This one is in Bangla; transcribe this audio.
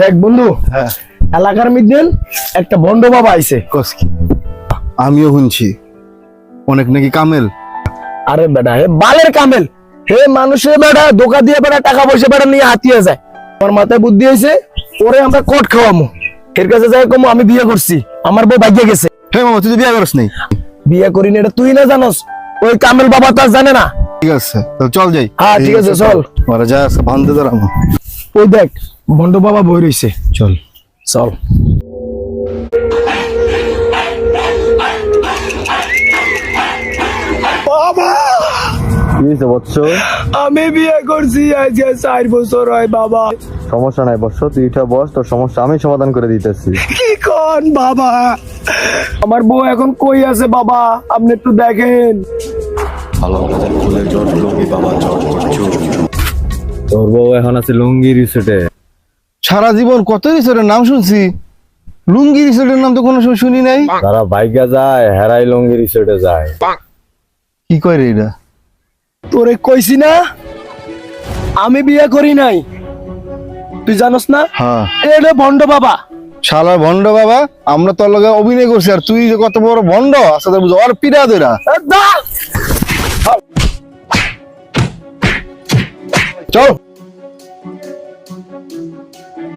দেখ বন্ধু, হ্যাঁ এলাকার মধ্যে একটা ভণ্ড বাবা আইছে। আমিও শুনছি অনেক নাকি কামেল। আরে বেটা, হে বালের কামেল। হে মানুষের বেটা ধোকা দিয়ে বেটা টাকা পয়সা বেটা নিয়ে হাতিয়ে যায়। আমার মাথায় বুদ্ধি হয়েছে, ওরে আমরা কোট খাওয়ামু। এর কাছে যাই কমু আমি বিয়ে করছি, আমার বউ ভাগ্যে গেছে। হে মামা, তুই তো বিয়ে করস নাই? বিয়ে করিনি, এটা তুই না জানোস? ওই কামেল বাবা তো আর জানে না। ঠিক আছে, তাহলে চল যাই। হ্যাঁ ঠিক আছে, চল। ওরা যা আছে বান্ধে দাঁড়াবো। ওই দেখ ভণ্ড বাবা বই রইছে, চল চল। বাবা, কি হয়েছে বৎস? আমি বিয়ে করছি আজকে 4 বছর হয় বাবা। সমস্যা নাই বৎস, তুই এটা বস, তোর সমস্যা আমি সমাধান করে দিতেছি। কি কোন বাবা? আমার বউ এখন কই আছে বাবা? আপনি একটু দেখেন। তোর বউ এখন আছে লুঙ্গি রিসোর্টে। সারা জীবন কত রিসোর্টের নাম শুনছি, লুঙ্গি রিসোর্টের নাম তো কোনো সময় শুনি নাই। তারা বাইকা যায়, হেরাই লুঙ্গি রিসোর্টে যায়। কি কয় রে এটা? তোরে কইছি না আমি বিয়ে করি নাই, তুই জানোস না? হ্যাঁ, এটা ভণ্ড বাবা। শালা ভন্ড বাবা, আমরা তোর লগে অভিনয় করছি আর তুই যে কত বড় ভন্ড আসলে বুঝো। আর পিড়া দইরা দাঁড়। চল।